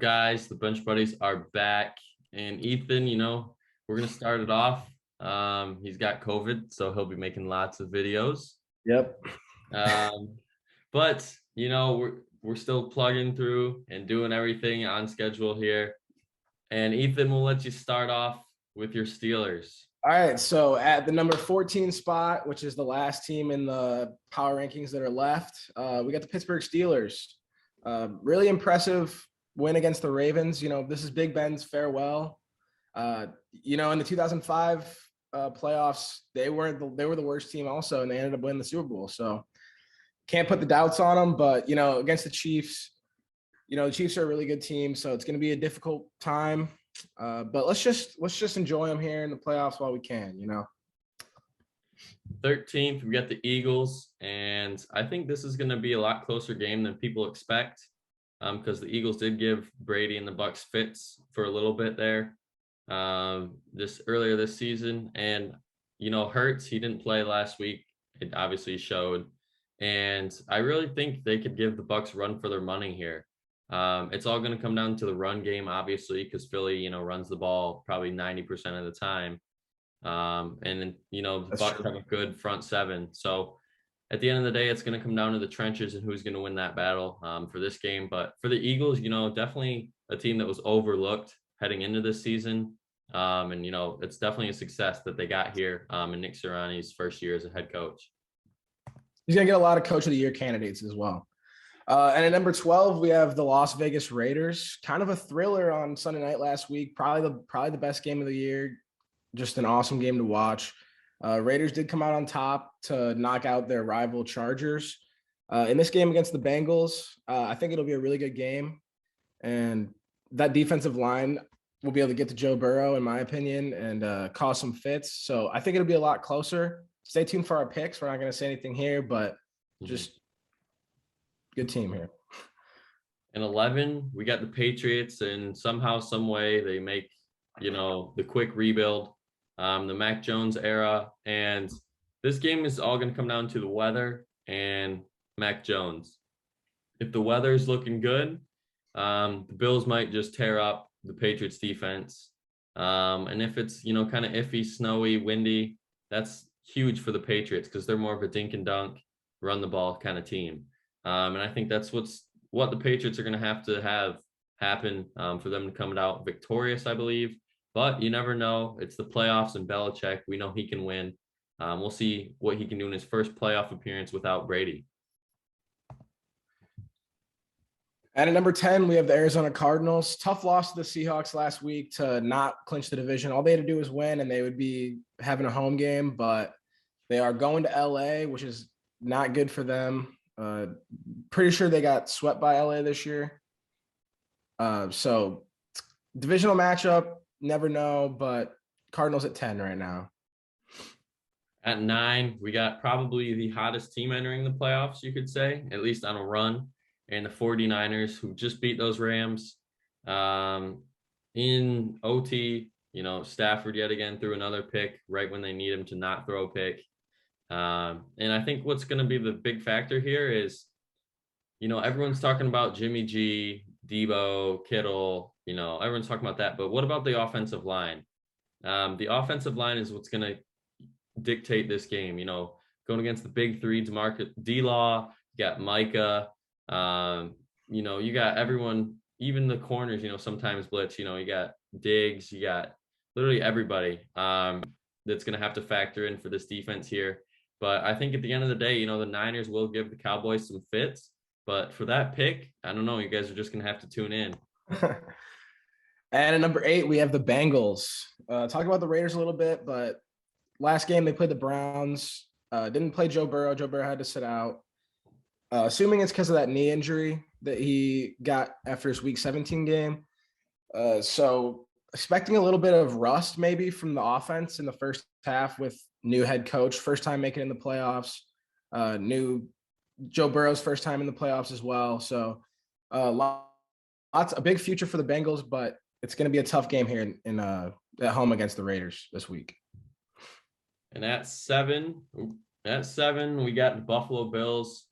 guys? The Bench Buddies are back. And Ethan, we're going to start it off. He's got COVID, so he'll be making lots of videos. Yep. But, we're still plugging through and doing everything on schedule here. And Ethan, we'll let you start off with your Steelers. All right. So at the number 14 spot, which is the last team in the power rankings that are left, we got the Pittsburgh Steelers. Really impressive win against the Ravens. This is Big Ben's farewell. In the 2005 playoffs, they were the worst team also, and they ended up winning the Super Bowl. So can't put the doubts on them. But against the Chiefs, the Chiefs are a really good team, so it's going to be a difficult time. But let's just enjoy them here in the playoffs while we can. 13th, we got the Eagles, and I think this is going to be a lot closer game than people expect, because the Eagles did give Brady and the Bucks fits for a little bit there, earlier this season, and Hurts, he didn't play last week. It obviously showed, and I really think they could give the Bucks run for their money here. It's all going to come down to the run game, obviously, because Philly, runs the ball probably 90% of the time. And then, the Bucks have a good front seven. So at the end of the day, it's going to come down to the trenches and who's going to win that battle for this game. But for the Eagles, definitely a team that was overlooked heading into this season. And, it's definitely a success that they got here in Nick Sirianni's first year as a head coach. He's going to get a lot of Coach of the Year candidates as well. And at number 12, we have the Las Vegas Raiders. Kind of a thriller on Sunday night last week. Probably the best game of the year. Just an awesome game to watch. Raiders did come out on top to knock out their rival Chargers. In this game against the Bengals, I think it'll be a really good game. And that defensive line will be able to get to Joe Burrow, in my opinion, and cause some fits. So I think it'll be a lot closer. Stay tuned for our picks. We're not going to say anything here, but just good team here. In 11, we got the Patriots, and somehow, some way, they make, the quick rebuild, the Mac Jones era. And this game is all going to come down to the weather and Mac Jones. If the weather is looking good, the Bills might just tear up the Patriots defense. And if it's, kind of iffy, snowy, windy, that's huge for the Patriots because they're more of a dink and dunk, run the ball kind of team. And I think that's what the Patriots are going to have happen for them to come out victorious, I believe. But you never know. It's the playoffs and Belichick. We know he can win. We'll see what he can do in his first playoff appearance without Brady. And at number 10, we have the Arizona Cardinals. Tough loss to the Seahawks last week to not clinch the division. All they had to do was win, and they would be having a home game. But they are going to LA, which is not good for them. Pretty sure they got swept by LA this year. So divisional matchup, never know, but Cardinals at 10 right now. At 9, we got probably the hottest team entering the playoffs, you could say, at least on a run, and the 49ers, who just beat those Rams in OT. Stafford yet again threw another pick right when they need him to not throw a pick. And I think what's going to be the big factor here is, everyone's talking about Jimmy G, Debo, Kittle, everyone's talking about that. But what about the offensive line? The offensive line is what's going to dictate this game. Going against the big three, D-Law, you got Micah, you got everyone, even the corners, sometimes blitz, you got Diggs, you got literally everybody that's going to have to factor in for this defense here. But I think at the end of the day, the Niners will give the Cowboys some fits. But for that pick, I don't know. You guys are just going to have to tune in. And at number 8, we have the Bengals. Talk about the Raiders a little bit, but last game they played the Browns. Didn't play Joe Burrow. Joe Burrow had to sit out. Assuming it's because of that knee injury that he got after his Week 17 game. So expecting a little bit of rust maybe from the offense in the first half with new head coach, first time making it in the playoffs, new Joe Burrow's first time in the playoffs as well. So a big future for the Bengals, but it's going to be a tough game here at home against the Raiders this week. And at 7, we got the Buffalo Bills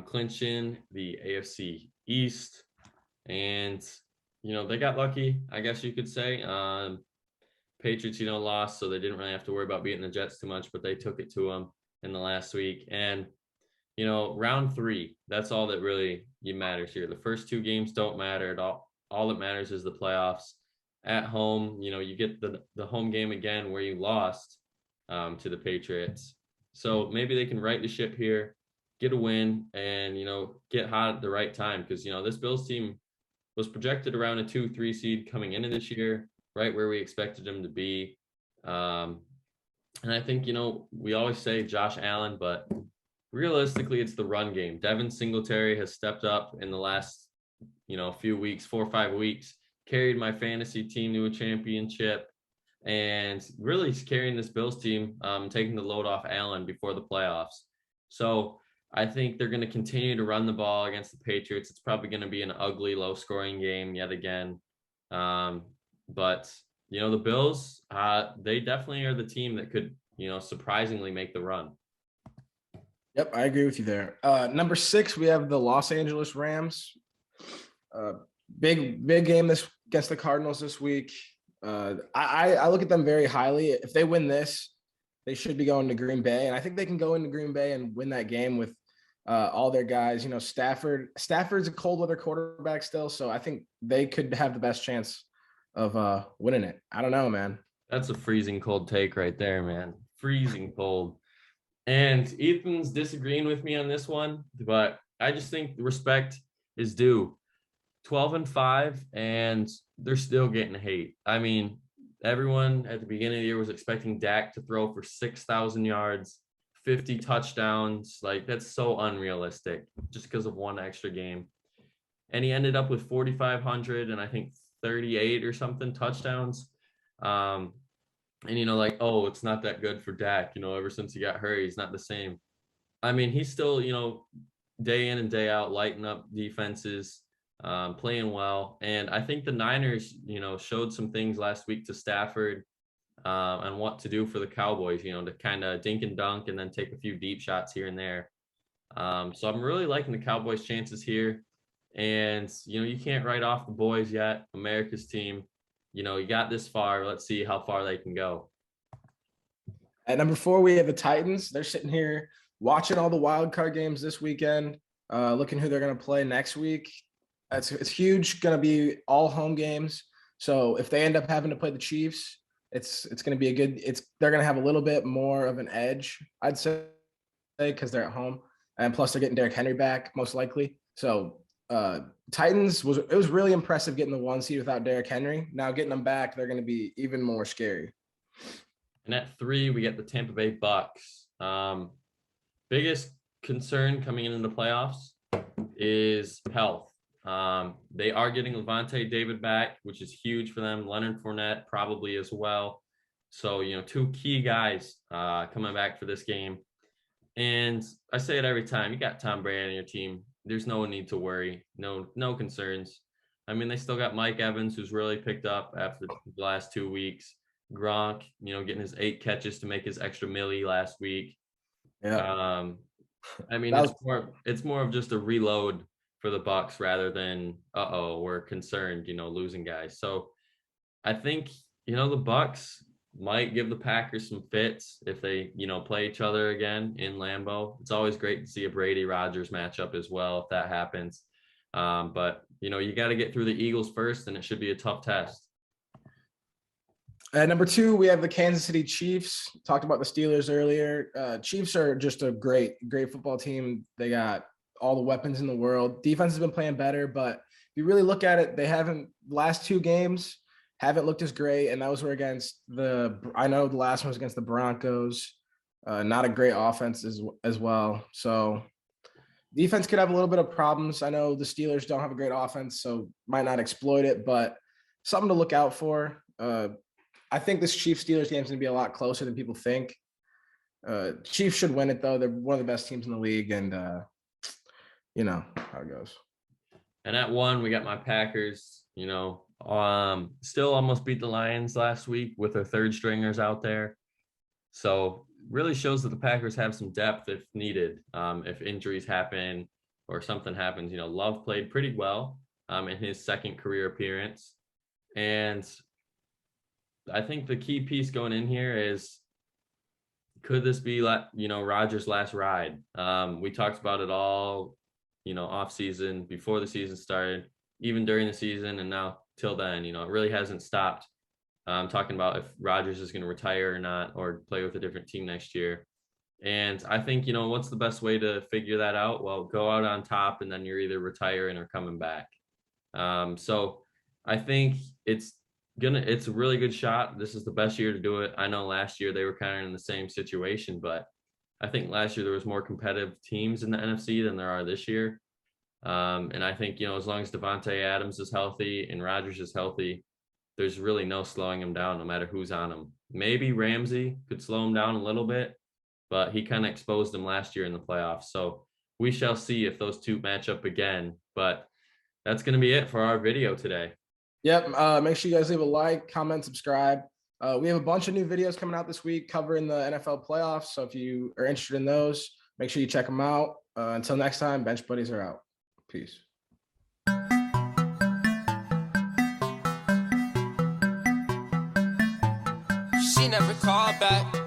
clinching the AFC East. And they got lucky, I guess you could say. Patriots, lost, so they didn't really have to worry about beating the Jets too much, but they took it to them in the last week. And, round 3, that's all that really matters here. The first 2 games don't matter at all. All that matters is the playoffs. At home, you get the home game again where you lost to the Patriots. So maybe they can right the ship here, get a win, and, get hot at the right time because, this Bills team was projected around a 2-3 seed coming into this year, right where we expected them to be. And I think, we always say Josh Allen, but realistically, it's the run game. Devin Singletary has stepped up in the last, few weeks, 4 or 5 weeks, carried my fantasy team to a championship, and really carrying this Bills team, taking the load off Allen before the playoffs. So I think they're going to continue to run the ball against the Patriots. It's probably going to be an ugly, low-scoring game yet again. But, the Bills, they definitely are the team that could, surprisingly make the run. Yep, I agree with you there. Number 6, we have the Los Angeles Rams. Big game against the Cardinals this week. I look at them very highly. If they win this, they should be going to Green Bay, and I think they can go into Green Bay and win that game with all their guys. Stafford's a cold weather quarterback still, so I think they could have the best chance of winning it. I don't know, man. That's a freezing cold take right there, man. Freezing cold. And Ethan's disagreeing with me on this one, but I just think the respect is due. 12-5, and they're still getting hate. I mean, everyone at the beginning of the year was expecting Dak to throw for 6,000 yards, 50 touchdowns. Like, that's so unrealistic just because of one extra game. And he ended up with 4,500 and I think 38 or something touchdowns. And, oh, it's not that good for Dak. Ever since he got hurt, he's not the same. I mean, he's still, day in and day out, lighting up defenses, playing well. And I think the Niners, showed some things last week to Stafford on what to do for the Cowboys, to kind of dink and dunk and then take a few deep shots here and there. So I'm really liking the Cowboys' chances here. And, you can't write off the boys yet. America's team, you got this far. Let's see how far they can go. At number 4, we have the Titans. They're sitting here watching all the wild card games this weekend, looking who they're going to play next week. It's huge. Going to be all home games. So if they end up having to play the Chiefs, it's going to be they're going to have a little bit more of an edge, I'd say, because they're at home, and plus they're getting Derrick Henry back most likely. So Titans it was really impressive getting the 1 seed without Derrick Henry. Now getting them back, they're going to be even more scary. And at 3, we get the Tampa Bay Bucks. Biggest concern coming into the playoffs is health. They are getting Levante David back, which is huge for them. Leonard Fournette probably as well. So, 2 key guys coming back for this game. And I say it every time, you got Tom Brady on your team. There's no need to worry. No concerns. I mean, they still got Mike Evans, who's really picked up after the last 2 weeks. Gronk, getting his 8 catches to make his extra milli last week. Yeah. I mean, it's more of just a reload for the Bucks rather than we're concerned, losing guys. So I think, the Bucks might give the Packers some fits if they, play each other again in Lambeau. It's always great to see a Brady Rodgers matchup as well if that happens. But you got to get through the Eagles first, and it should be a tough test. At number 2, we have the Kansas City Chiefs. Talked about the Steelers earlier. Chiefs are just a great football team. They got all the weapons in the world. Defense has been playing better, but if you really look at it, they haven't last 2 games haven't looked as great. And those were against I know the last one was against the Broncos. Not a great offense as well. So defense could have a little bit of problems. I know the Steelers don't have a great offense, so might not exploit it, but something to look out for. I think this Chiefs-Steelers game is going to be a lot closer than people think. Chiefs should win it, though. They're one of the best teams in the league, and you know how it goes. And at 1, we got my Packers, still almost beat the Lions last week with their 3rd stringers out there. So really shows that the Packers have some depth if needed. If injuries happen or something happens, Love played pretty well. in his second career appearance. And I think the key piece going in here is, could this be Rodgers' last ride? We talked about it all, off season, before the season started, even during the season, and now till then. It really hasn't stopped. Talking about if Rodgers is going to retire or not, or play with a different team next year. And I think, what's the best way to figure that out? Well, go out on top, and then you're either retiring or coming back. So I think it's a really good shot. This is the best year to do it. I know last year they were kind of in the same situation, but I think last year there was more competitive teams in the NFC than there are this year. And I think, as long as Devontae Adams is healthy and Rodgers is healthy, there's really no slowing him down, no matter who's on him. Maybe Ramsey could slow him down a little bit, but he kind of exposed him last year in the playoffs. So we shall see if those two match up again. But that's going to be it for our video today. Yep. Make sure you guys leave a like, comment, subscribe. We have a bunch of new videos coming out this week covering the NFL playoffs. So if you are interested in those, make sure you check them out. Until next time, Bench Buddies are out. Peace. She never called back.